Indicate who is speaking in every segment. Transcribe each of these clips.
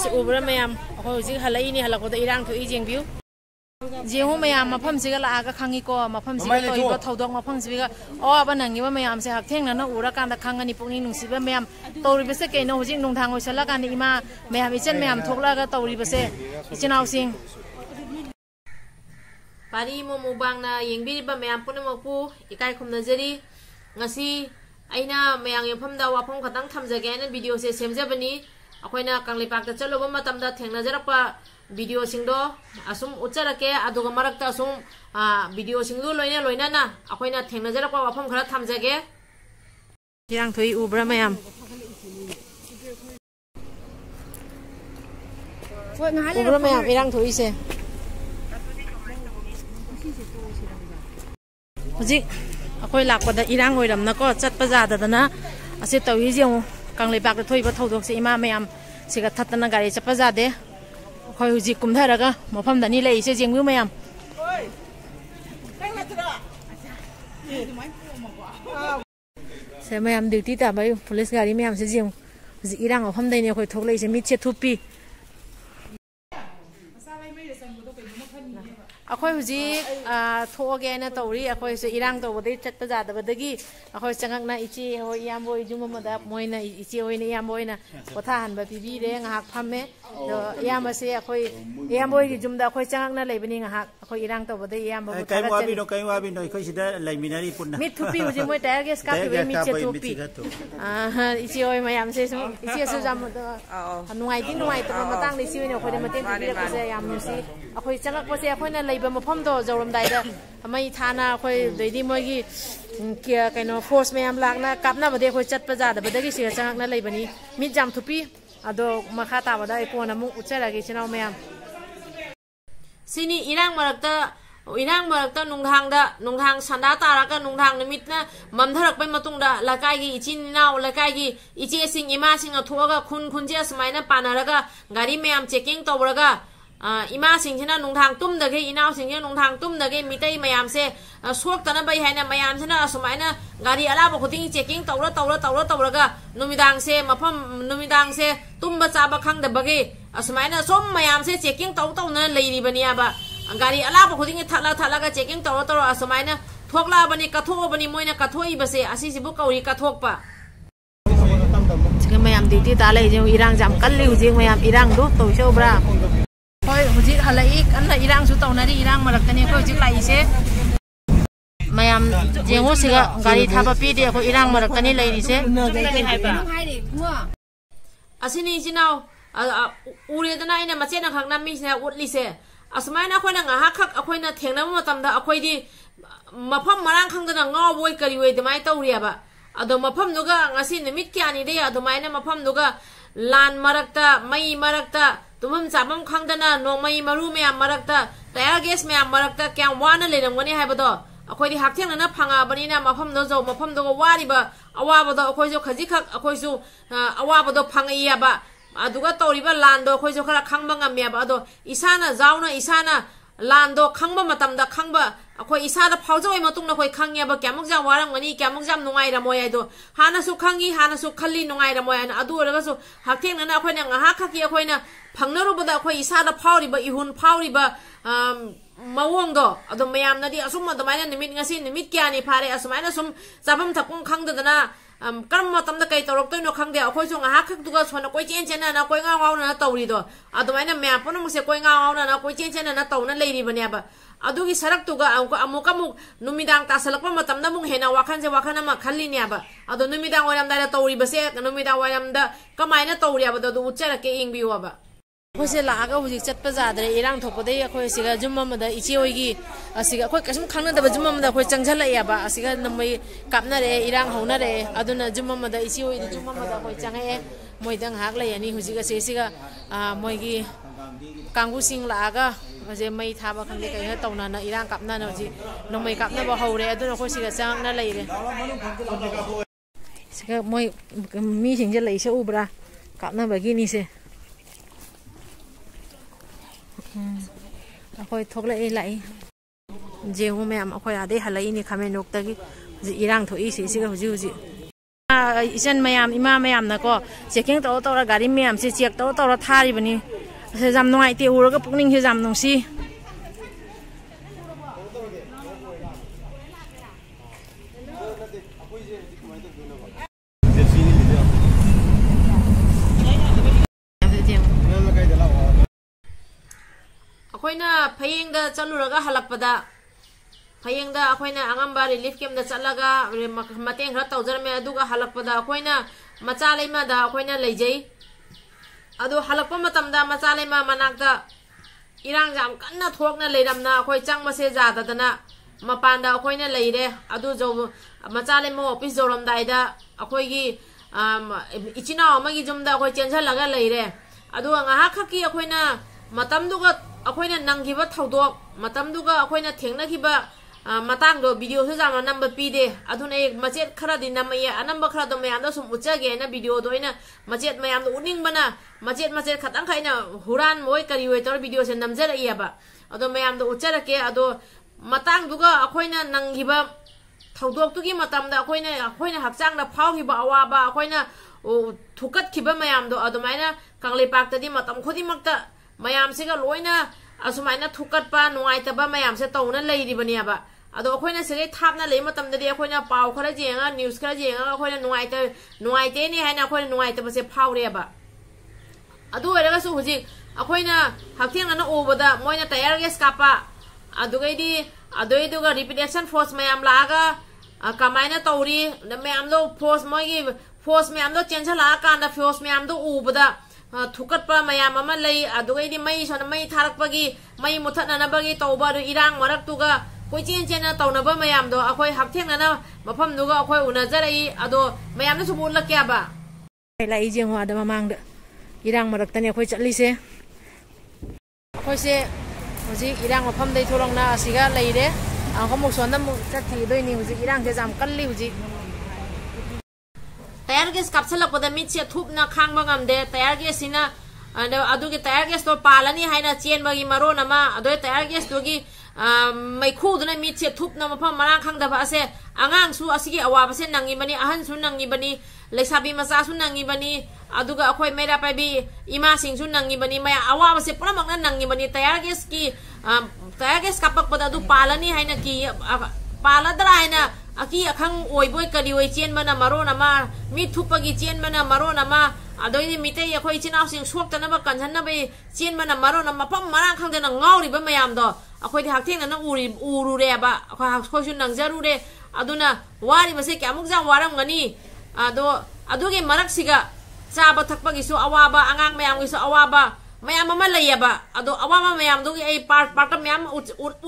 Speaker 1: ubra mayam ko ji halai ni halako da irang thu ijeng view jehu mayam mafam siga la aga khangi ko mafam siga to iba thodok mafam siga o aba nangi ba mayam se hak theng na ura kan da khangani pungni nungsi ba mayam tawri bese ke no hujing nung thang oi sala kan ima mayam ichen mayam thokla ga tawri bese ichinau sing pari mo mubang na yengbi ba mayam punamakpu ikai khumna jari ngasi aina mayang yafam da wafam khatang thamjage na video se semjabani akoina Kangleipak ta chaloba matamda thengnajarapa video singdo asum ucharake aduga marakta asum video singdo loina na akoina thengnajarapa wafam khara thamjage irang thoi ubra mayam ubra mayam irang thoi se hujik akoi lakpada irang oiram na ko chatpa jada dana ase tawi jeng Kangleipak ta thoiba thodok se ima mayam siga thatna gari chapa jade khoi huji kumtharaga mafam dani lei se jengbu mayam se mayam duty ta bai police gari mayam se jeng huji irang mafam dai ne khoi thok lei se mit che thupi akhoi huji thoge na tawri akhoi se irang to bodai chatpa jada badagi akhoi changak na ichi hoi yamboi jumma da moina ichi hoi ne yamboi na kotha han ba bibi re ngahak phamme do yamba se akhoi yamboi gi jumda akhoi changak na leibani ngahak akhoi irang to bodai yamba bu
Speaker 2: kai wa bi no khoi sida laiminari punna
Speaker 1: mit thupi huji moi tayar ges ka ke mit che thupi ichi hoi mayam se ichi su jam do nuai to matang ni siwi ne khoi de mateng bi re se yam nu si akhoi changak ko se akhoi na leiba mafam do joram dai da mai thana khoi deidi moi gi kia kaino force mayam lakna kapna bade khoi chatpa jada badagi se changak na leibani mit jam thupi ado makha ta bada ko na mu uchara gi chinau mayam sini irang marakta nunghang sanda taraka nunghang nimitna mamtharak pai matungda lakai gi ichin nau lakai gi ichi sing ima sing athoga khun je smaina panaraga gari mayam checking tawraga ima singchina nungthang tumdage inaw singye nungthang tumdage mitai mayam se soktana bai haina mayam sina sumaina gari alaba khuding checking tawraga numidang se tumba chaba khangda bage sumaina som mayam se checking tawna leiri bani aba gari alaba khuding thala ga checking tawra sumaina thokla bani katho bani moina kathoi base asi sibu kauri kathokpa chiga mayam diti ta lei je irang jam kalli uje mayam irang do to shobra khoi hujik halai kanna irang su tawnari irang maraktani khoi hujik lai se mayam jengo siga gari thaba pi de khoi irang maraktani leiri se asini jinau ure dana ina machena khangna mi se utli se asmaina khoina nga khak akhoina thengna matamda akhoidi mafam marang khangdana ngawoi kari wei demai tawriaba ado mafam nuga ngasi nimit kyani de adumaina mafam nuga lan marakta mai marakta tumam sabam khangdana nomai maru me amarakta tayar gas me amarakta kyam wana leramgani haibado akhoi haktheng na phanga bani na mafam no zo mafam do wari ba awa bado akhoi jo khaji khak akhoi su awa bado phangai ya ba aduga toriba lando akhoi jo khara khangba ngam ya ba ado isana zauna isana lando khangba matamda khangba akhoi isada phaujoi matung na khoi khangya ba kyamuk jam waram ngani kyamuk jam nungai ra moy do hana su khangi hana su khalli nungai ra moy na adu ra su haktheng na akhoi na ngaha khaki akhoi na phangnaru bada akhoi isada phauri ba ihun phauri ba mawong do ado mayam na di asum ma damai na nimit ngasi nimit kyani phare asumai na sum zabam thapung khangda na karma tamda kai torok to no khangde akhoi su ngaha khak duga sona koi chen chen na koi nga ngaw na tawri do ado mai na mya pono mu se koi nga ngaw na koi chen chen na tawna leiri bania ba adugi sarak tuga amuk numidang tasalakpa matamda mung hena wakhan ma khalli nya ba ado numidang waram da tawri base numidang waram da kamaina tawri ba do uchara ke ingbi wa ba khose la aga huji chatpa jadre irang thopode khoi siga jumma da ichi oigi asiga khoi kasum khangna da jumma da khoi changjala ya ba asiga namai kapna re irang hauna re aduna jumma da ichi oigi jumma da khoi changae moidang hak lai ani huji ga siga moigi kanggu sing la aga je mai thaba khande kai ha tawna na irang kapna na ji nomai kapna ba haure aduna khoi siga chang na lai re siga moi mi sing je lai se ubra kapna ba gi ni se akhoi thokla e lai je hu me am akhoi ade halai ni khame nok ta gi irang thoi si siga huji
Speaker 3: इचन ma'am इमा ma'am को checking तौर गाड़ी ma'am से check तौर थारीबनी जाम नुंगाइते उरगा पुकनिंग से जाम नुंसी
Speaker 1: अखोइना फयेंग चलुरगा हलकपदा फयेंग अखोइना अंगंबा relief camp चलगा मतें खरा तौजरमे अदुगा हलकपदा अखोइना मचा लेमादा अखोइना लेजै अदु हलकप मतमदा मचा लेमा मनाकदा इरांग जाम कन्ना थोकना लेरमना अखोइ चंगमसे जाददना मपानदा अखोइना लेरे अदु जो मचा लेमा ऑफिस जोरमदाइदा अखोइगी इचिना अमगी जुमदा अखोइ चेंझलगा लेरे अदु अंगा खकी अखोइना मतमदुगा अखोइना नंगिबा थौदोक मतमदुगा अखोइना थेंगनाखिबा मतंगदो वीडियो से जामा नंबर पीदे अदुना एक मचेत खरादी नमये अनंबा खरादो मयामदो सुम उच्चगेना वीडियो दोइना मचेत मयामदो उनिंगबना मचेत मचेत खतंग खाइना हुरान मोय करी होय तोर वीडियो से नमजरइयाबा अदो मयामदो उच्चरके अदो मतंगदुगा अखोइना नंगिबा थौदोकतुगी मतमदा अखोइना हक्चांगदा फावखिबा अवाबा अखोइना थुकतखिबा मयामदो अदुमाइना कांगलेपाक्तदी मतम खुदिमक्ता मयामसिगा लोइना असुमाइना थुकतपा नुंगाइतबा मयामसे तौना लेरिबनियाबा अदो अखोइना सिगे थापना ले मतमददी अखोइना पाव खरा जेंगा न्यूज खरा जेंगा अखोइना नुंगाइतेनी हाइना अखोइना नुंगाइतबसे फावरेबा अदु ओइरगासु हुजि अखोइना हक्थेंगना ओबदा मोइना टायर गैस कापा अदुगैदी अदोइदुगा रिपीटेशन फोर्स मयाम लागा कमाइना तौरी मयामदो फोर्स मोइगी फोर्स मयामदो चेंजला कांदा फोर्स मयामदो ओबदा थुकटपा मयाम अमा लई अदुगैदी मई सोना मई थारकपगी मई मुथतननबगी तौबा इरांग मरक्तुगा कोइचेन चेना तौनबा मयामदो अखोइ हक्थेंगना मफमदुगा अखोइ उनजरई अदो मयामदो सुबु लक्याबा
Speaker 3: लाई जेंगो आदा ममांगदा इरांग मरक्तने अखोइ चलिसे अखोइसे हुजि इरांग मफमदै थोरंना असिगा लैरे आंखो मुसोनदा मु चथिदोइनी हुजि इरांग जे जाम कल्ली हुजि टायर गैस कापसलपदा मिटसे थुपना खांगबा ngamde टायर गैस सिना अदुगी टायर गैस तो पालनी हाइना चेनबगी मरोनमा अदोय टायर गैस तोगी मैखुदुना मिटसे थुपना मफम मरां खांगदबा असे आंगांसु असिगी अवाबसे नंगिबनी अहनसु नंगिबनी लेसाबी मचासु नंगिबनी अदुगा अखोय मेरा पाइबी इमा सिंगसु नंगिबनी मया अवाबसे पुरमकना नंगिबनी टायर गैस कापकपदा दु पालनी हाइना की पालदरा हाइना अकी अखंग ओइबोय करी ओइ चेनबना मरोनमा मी थुपगी चेनबना मरोनमा अदोइदि मिते अखोय चिनाव सिंग सोक्तनबा कन्हनबे चेनबना मरोनमा पम मरां खंगदना गाउरिबा मयामदो अखोयदि हक्थेंगना उरुरेबा अखोयसु नंगजरुरे अदुना वारिबसे क्यामुक जा वारमगनी अदुगे मरक्सिगा चाबा थक्पगिसु अवाबा आंगांग मयामगिसु अवाबा मयाम अमा लैयबा अदो अवाबा मयामदुगी ए पार्ट मयाम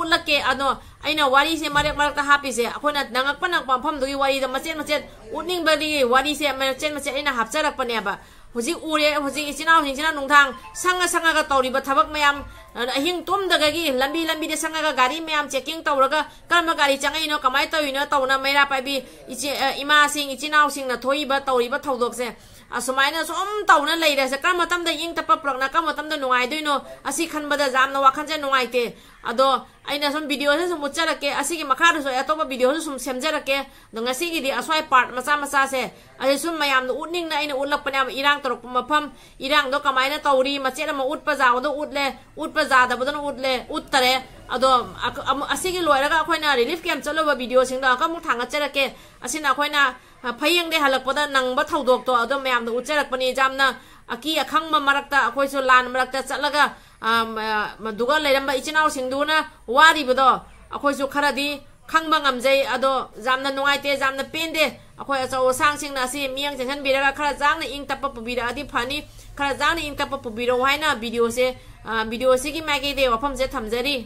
Speaker 3: उलके अदो अइना वारी से मरक हापिसे अखोना नंगकपा मफमदुगी वारी द मचेत उनिंगबदी वारी से मचेत अइना हापचरकपनेबा हुजि उरे हुजि इचिनाव हिंजिना नुंथांग संगा तौरिबा थबक मयाम अहिंग तुमदगगी लंबी दे संगा गाड़ी मयाम चेकिंग तौरगा कर्म गाड़ी चंगइनो कमाय तौइनो तौना मेरा पाइबी इमा सिंग इचिनाव सिंग न थोइबा तौरिबा थौदोकसे असुमाइना सोम तौना लेइरेसे कर्म मतमदा इंग तपा प्रगना कर्म मतमदा नुंगाइदोइनो असि खनबदा जामना वाखनजे नुंगाइते अदो अइना सम वीडियो से सम उच्चरके असिगी मखादसो अतोबा वीडियो से सम सेमजरके दंगसिगिदि असवाय पार्ट मचा से असे सुम मयाम उटनिंगना अइना उलकपने इरांग तोरक मफम इरांग दो कमाइना तौरी मचेत म उटपा जावदो उटपा जादबदन उटतरे अदो असिगी लोयरगा अखोइना रिलीफ कैम्प चलोबा वीडियो सिंगदा अकमु थांगचरके असिना अखोइना फयेंगदे हलकपदा नंगबा थौदोकतो अदो मयामदा उच्चरकपनि जामना अकी अखंगबा मरक्ता अखोइसो लान मरक्ता चलगा दुगा लेरंबा इचिनाव सिंगदुना वारिबदो अखोइसो खरादी खंगबा ngamjai अदो जामना नुंगाइते जामना पेंदे अखोइ अचौ सांगसिंगना असि मियंग जेंसन बिरागा खरा जांगना इंग तपा पुबिरादी फानी खरा जांगना इंग तपा पुबिरो हाइना वीडियो से की मागे दे वफम से थमजरी।